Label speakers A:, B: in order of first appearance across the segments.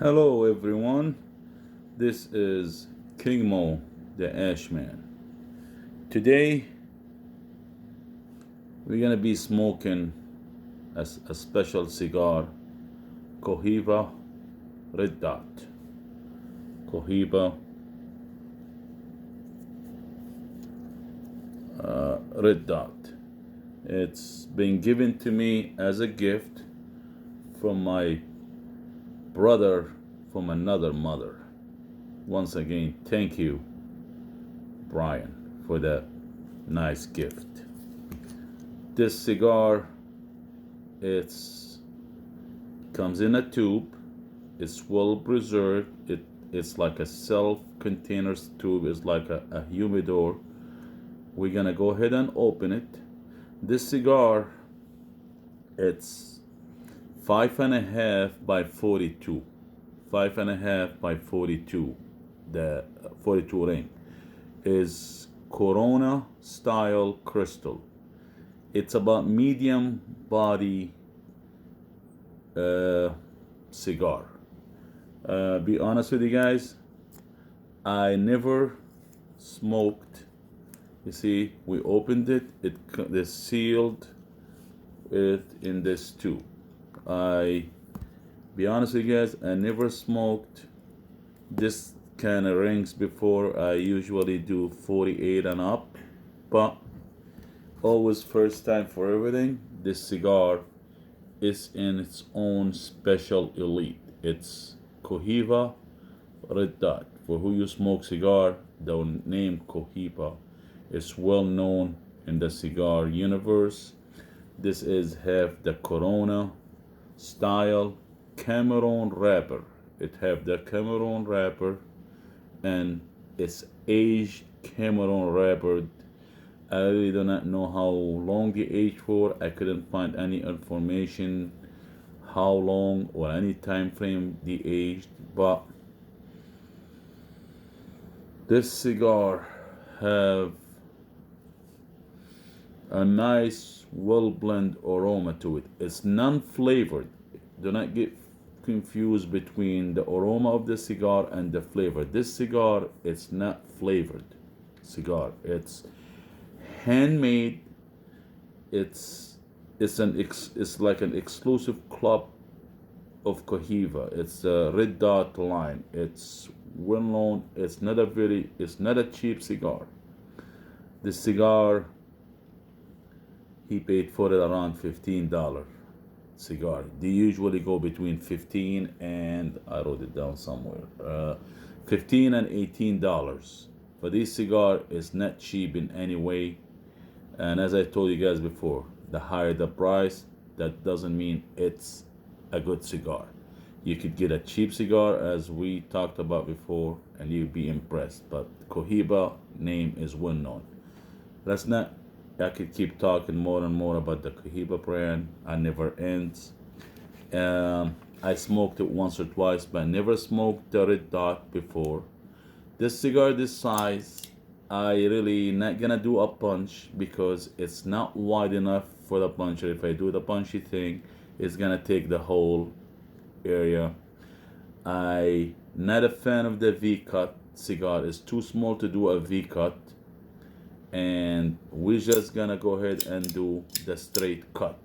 A: Hello everyone, this is King Mo, the Ashman. Today we're gonna be smoking a special cigar, Cohiba Red Dot. Cohiba Red Dot. It's been given to me as a gift from my brother from another mother. Once again, thank you, Brian, for that nice gift. This cigar, it's comes in a tube. It's well preserved. It's like a self-container tube. It's like a humidor. We're gonna go ahead and open it. This cigar, it's 5.5 by 42. 5.5 by 42. The 42 ring is Corona style crystal. It's about medium body cigar. Be honest with you guys, I never smoked. You see, we opened it. It sealed it in this tube. I be honest with you guys, I never smoked this kind of rings before. I usually do 48 and up, but always first time for everything. This cigar is in its own special elite. It's Cohiba Red Dot. For who you smoke cigar, the name Cohiba is well known in the cigar universe. This is have the Corona style Cameroon wrapper. It have the Cameroon wrapper and it's aged Cameroon wrapper. I really do not know how long the age for. I couldn't find any information how long or any time frame the aged, but this cigar have a nice well blend aroma to it. It's non-flavored. Do not get confused between the aroma of the cigar and the flavor. This cigar it's not flavored cigar. It's handmade. It's like an exclusive club of Cohiba. It's a Red Dot line. It's well known. It's not a cheap cigar. This cigar he paid for it around $15 cigar. They usually go between 15 and I wrote it down somewhere. 15 and $18. But this cigar is not cheap in any way. And as I told you guys before, the higher the price, that doesn't mean it's a good cigar. You could get a cheap cigar, as we talked about before, and you'd be impressed. But Cohiba name is well known. Let's not. I could keep talking more and more about the Cohiba brand. I never ends. I smoked it once or twice, but I never smoked the Red Dot before. This cigar, this size, I really not gonna do a punch because it's not wide enough for the puncher. If I do the punchy thing, it's gonna take the whole area. I not a fan of the V cut cigar. It's too small to do a V cut, and we're just gonna go ahead and do the straight cut.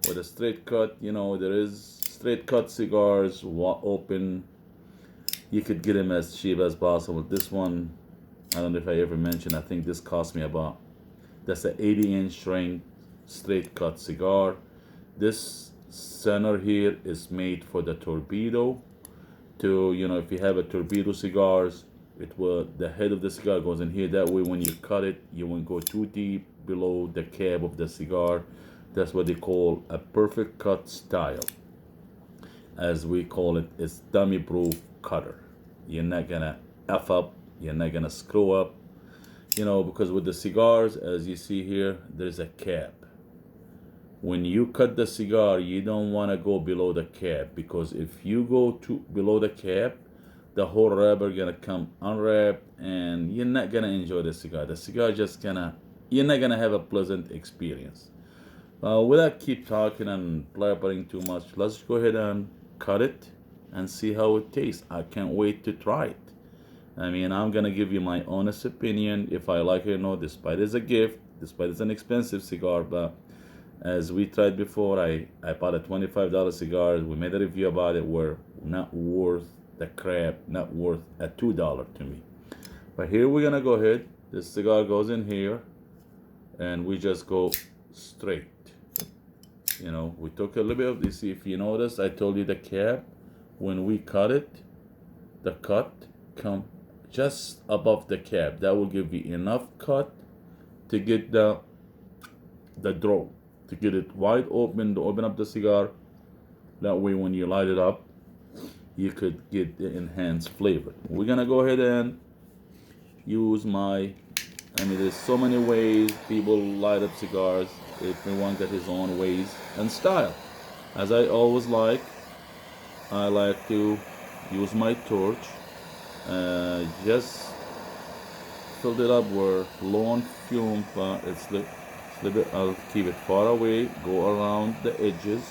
A: With a straight cut, there is straight cut cigars open. You could get them as cheap as possible. This one, I don't know if I ever mentioned. I think this cost me about. That's an 80-inch ring straight cut cigar. This center here is made for the torpedo. If you have a torpedo cigars, the head of the cigar goes in here. That way, when you cut it, you won't go too deep below the cap of the cigar. That's what they call a perfect cut style, as we call it. It's dummy proof cutter. You're not gonna f up. You're not gonna screw up. Because with the cigars, as you see here, there's a cap. When you cut the cigar, you don't want to go below the cap, because if you go below the cap, the whole wrapper gonna come unwrapped, and you're not gonna enjoy the cigar. The cigar you're not gonna have a pleasant experience. Without keep talking and blabbering too much, let's go ahead and cut it. and see how it tastes. I can't wait to try it. I mean, I'm gonna give you my honest opinion if I like it or not, despite it's a gift, despite it's an expensive cigar. But as we tried before, I bought a $25 cigar. We made a review about it. Were not worth the crap, not worth a $2 to me. But here we're gonna go ahead. This cigar goes in here, and we just go straight. You know, we took a little bit of this. If you notice, I told you the cap, when we cut it, the cut come just above the cap. That will give you enough cut to get the draw, to get it wide open, to open up the cigar. That way when you light it up, you could get the enhanced flavor. We're gonna go ahead and use I mean, there's so many ways people light up cigars. Everyone got his own ways and style. As I always I like to use my torch. Just fill it up where low on fume, but it's a little bit. I'll keep it far away. Go around the edges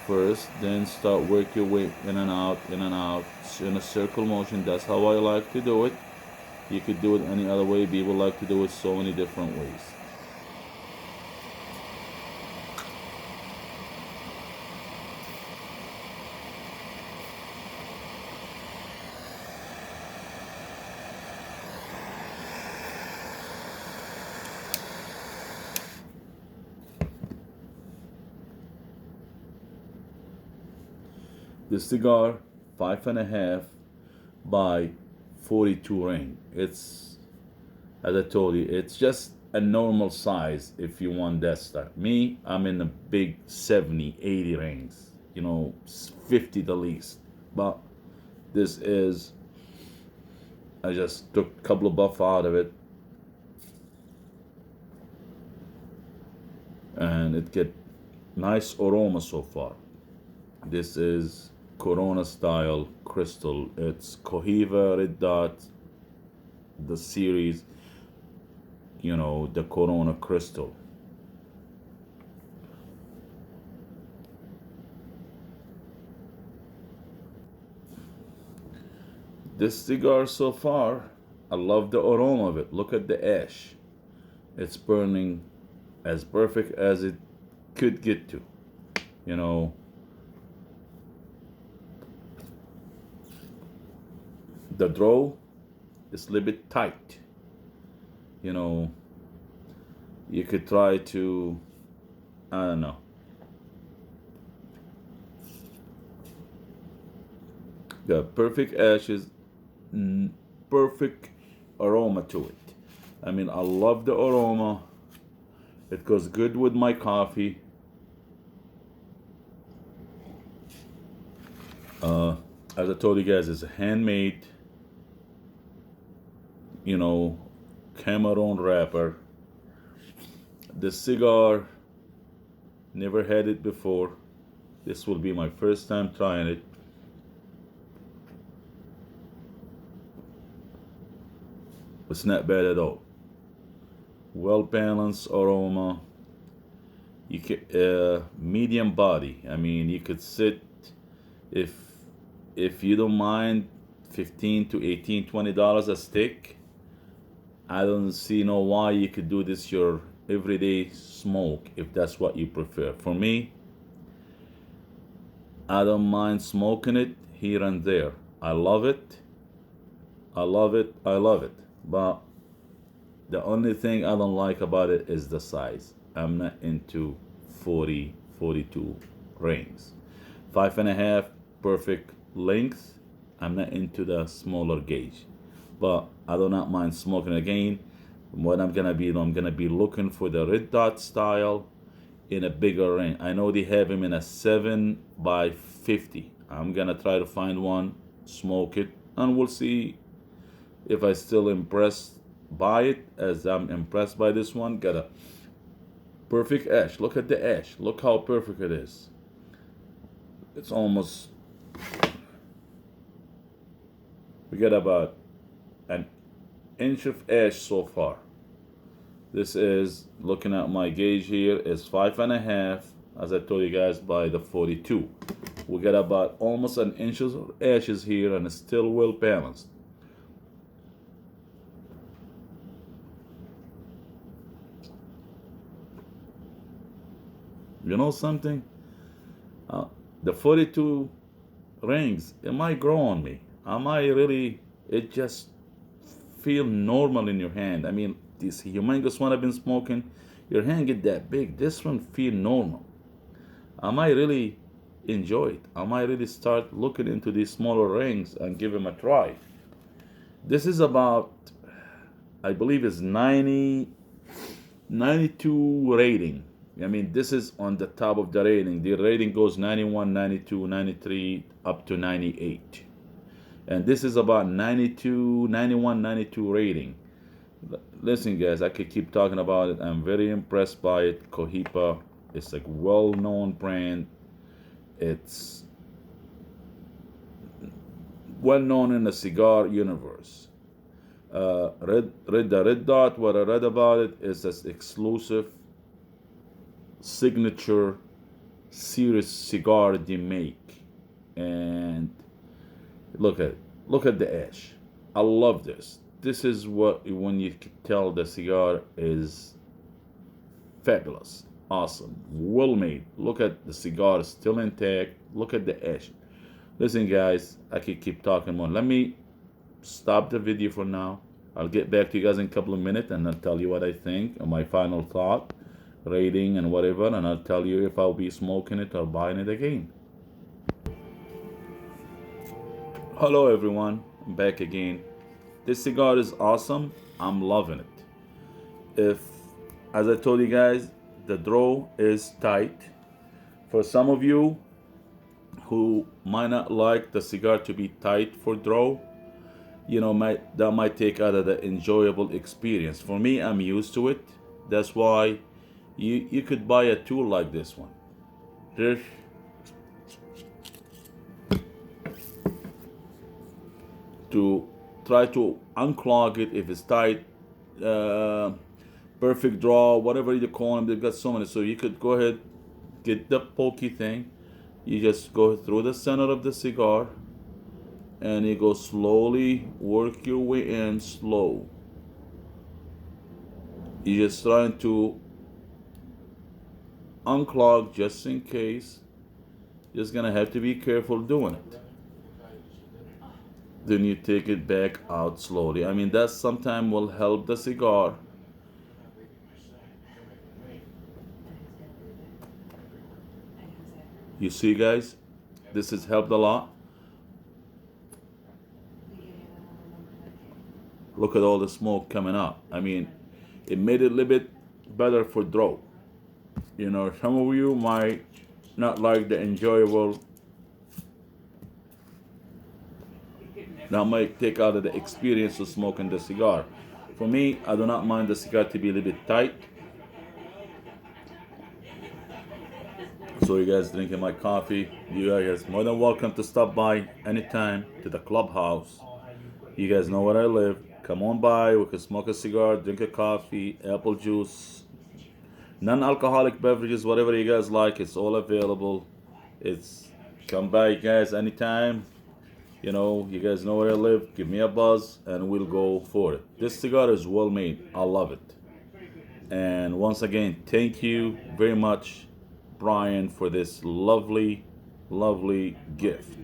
A: first, then start work your way in and out, in a circle motion. That's how I like to do it. You could do it any other way. People like to do it so many different ways. The cigar, 5.5 by 42 ring. It's, as I told you, it's just a normal size if you want that stuff. Me, I'm in the big 70, 80 rings, 50 the least. But this is, I just took a couple of buff out of it, and it get nice aroma so far. This is Corona style crystal. It's Cohiba Red Dot, the series, the Corona crystal. This cigar so far, I love the aroma of it. Look at the ash. It's burning as perfect as it could get to. The draw is a little bit tight. You could try to, I don't know. The perfect ashes, perfect aroma to it. I mean, I love the aroma. It goes good with my coffee. As I told you guys, it's a handmade, Cameroon wrapper. The cigar, never had it before. This will be my first time trying it. It's not bad at all. Well balanced aroma. You could medium body. I mean, you could sit, if you don't mind, $15 to $18, $20 a stick. I don't see no why you could do this your everyday smoke if that's what you prefer. For me, I don't mind smoking it here and there. I love it. I love it. I love it. But the only thing I don't like about it is the size. I'm not into 40, 42 rings. 5.5, perfect length. I'm not into the smaller gauge. But I do not mind smoking again. What I'm gonna be looking for the red dot style in a bigger ring. I know they have them in a 7 by 50. I'm gonna try to find one, smoke it, and we'll see if I still impressed by it as I'm impressed by this one. Got a perfect ash. Look at the ash. Look how perfect it is. It's almost, we got about an inch of ash so far. This is, looking at my gauge here, is 5.5, as I told you guys, by the 42. We got about almost an inch of ashes here, and it's still well balanced. You know something? Uh, the 42 rings, it might grow on me. I might really, it just feel normal in your hand. I mean, this humongous one I've been smoking, your hand get that big. This one feel normal. I might really enjoy it. I might really start looking into these smaller rings and give them a try. This is about, I believe it's 92 rating. I mean, this is on the top of the rating. The rating goes 91, 92, 93, up to 98. And this is about 92, 91, 92 rating. Listen, guys, I could keep talking about it. I'm very impressed by it. Cohiba, it's a well-known brand. It's well-known in the cigar universe. The red dot, what I read about it is this exclusive signature series cigar they make. And look at the ash. I love this. This is what, when you can tell the cigar is fabulous, awesome, well made. Look at the cigar, still intact. Look at the ash. Listen, guys, I could keep talking more. Let me stop the video for now. I'll get back to you guys in a couple of minutes, and I'll tell you what I think and my final thought, rating and whatever, and I'll tell you if I'll be smoking it or buying it again. Hello everyone, I'm back again. This cigar is awesome. I'm loving it. If, as I told you guys, the draw is tight. For some of you who might not like the cigar to be tight for draw, you know, that might take out of the enjoyable experience. For me, I'm used to it. That's why you could buy a tool like this one. This to try to unclog it if it's tight, perfect draw, whatever you call them. They've got so many. So you could go ahead, get the pokey thing. You just go through the center of the cigar, and you go slowly, work your way in slow. You're just trying to unclog just in case. Just gonna have to be careful doing it. Then you take it back out slowly. I mean, that sometimes will help the cigar. You see, guys, this has helped a lot. Look at all the smoke coming out. I mean, it made it a little bit better for draw. You know, some of you might not like the enjoyable. That might take out of the experience of smoking the cigar. For me, I do not mind the cigar to be a little bit tight. So you guys drinking my coffee. You guys more than welcome to stop by anytime to the clubhouse. You guys know where I live. Come on by. We can smoke a cigar, drink a coffee, apple juice, non-alcoholic beverages, whatever you guys like. It's all available. It's come by, guys, anytime. You know, you guys know where I live. Give me a buzz and we'll go for it. This cigar is well made. I love it. And once again, thank you very much, Brian, for this lovely, lovely gift.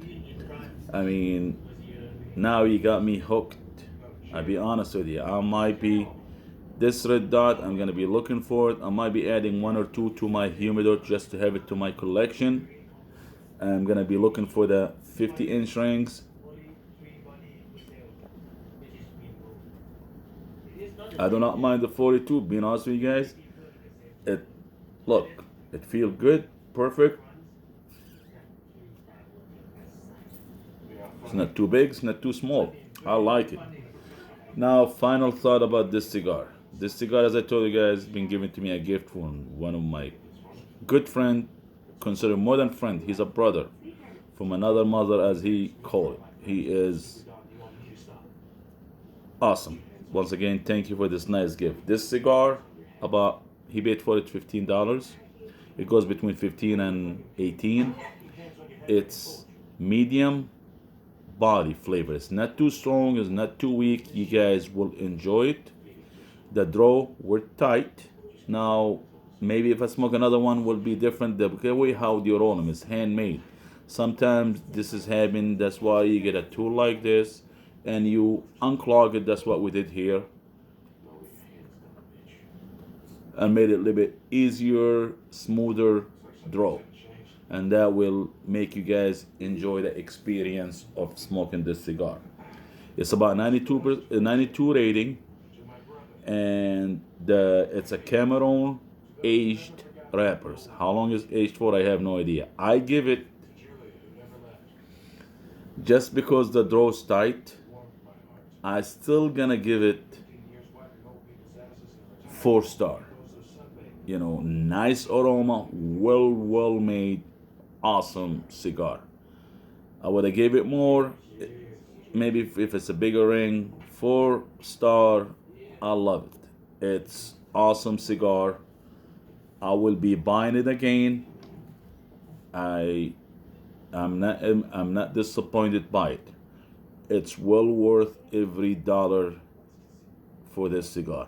A: I mean, now you got me hooked. I'll be honest with you. I might be, this red dot, I'm going to be looking for it. I might be adding one or two to my humidor just to have it to my collection. I'm going to be looking for the 50-inch rings. I do not mind the 42, being honest with you guys. It feels good, perfect. It's not too big, it's not too small. I like it. Now, final thought about this cigar. This cigar, as I told you guys, been given to me a gift from one of my good friend, considered more than friend. He's a brother from another mother, as he called it. He is awesome. Once again, thank you for this nice gift. This cigar, he paid for it $15. It goes between 15 and 18. It's medium body flavor. It's not too strong, it's not too weak. You guys will enjoy it. The draw were tight. Now, maybe if I smoke another one, will be different. The way how the aroma is handmade. Sometimes this is happening. That's why you get a tool like this, and you unclog it. That's what we did here, and made it a little bit easier, smoother draw, and that will make you guys enjoy the experience of smoking this cigar. It's about 92 rating, and it's a Cameroon aged wrappers. How long is aged for? I have no idea. I give it, just because the draw's tight, I still gonna give it 4 star. You know, nice aroma, well made, awesome cigar. I would have gave it more, maybe if it's a bigger ring. 4 star. I love it. It's awesome cigar. I will be buying it again. I I'm not disappointed by it. It's well worth every dollar for this cigar.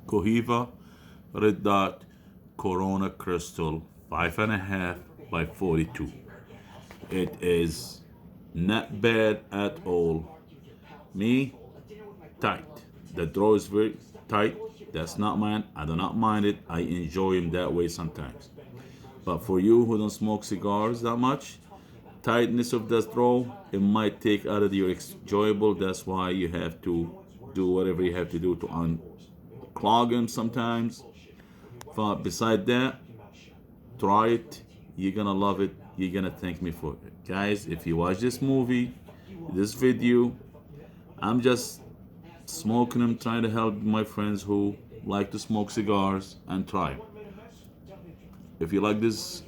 A: Cohiba Red Dot Corona Crystal 5.5 by 42. It is not bad at all. Me, tight. The draw is very tight. That's not mine. I do not mind it. I enjoy them that way sometimes. But for you who don't smoke cigars that much, tightness of the draw, it might take out of your enjoyable. That's why you have to do whatever you have to do to unclog them sometimes. But beside that, try it. You're gonna love it. You're gonna thank me for it. Guys, if you watch this movie, this video, I'm just smoking them, trying to help my friends who like to smoke cigars and try. If you like this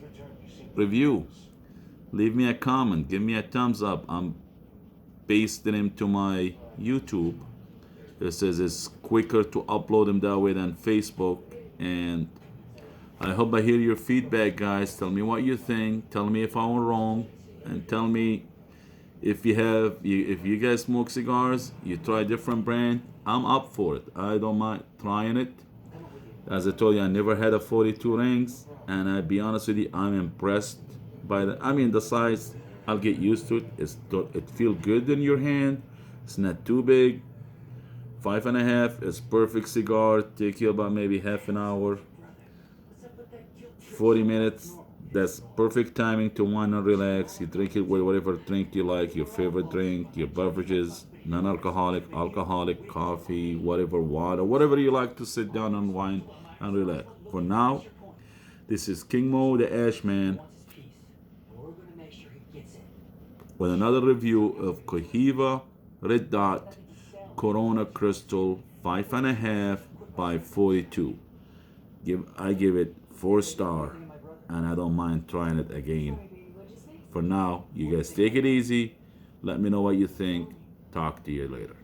A: review, leave me a comment, give me a thumbs up. I'm pasting them to my YouTube. It says it's quicker to upload them that way than Facebook. And I hope I hear your feedback, guys. Tell me what you think. Tell me if I'm wrong, and tell me if you guys smoke cigars, you try a different brand. I'm up for it. I don't mind trying it. As I told you, I never had a 42 rings, and I'll be honest with you, I'm impressed by the. I mean, the size. I'll get used to it. It feels good in your hand. It's not too big. 5.5 is perfect cigar. Take you about maybe half an hour, 40 minutes. That's perfect timing to wine and relax. You drink it with whatever drink you like, your favorite drink, your beverages, non-alcoholic, alcoholic, coffee, whatever, water, whatever you like to sit down and wine and relax. For now, this is King Mo, the Ashman, with another review of Cohiba Red Dot Corona Crystal 5.5 by 42. I give it 4 star, and I don't mind trying it again. For now, you guys take it easy. Let me know what you think. Talk to you later.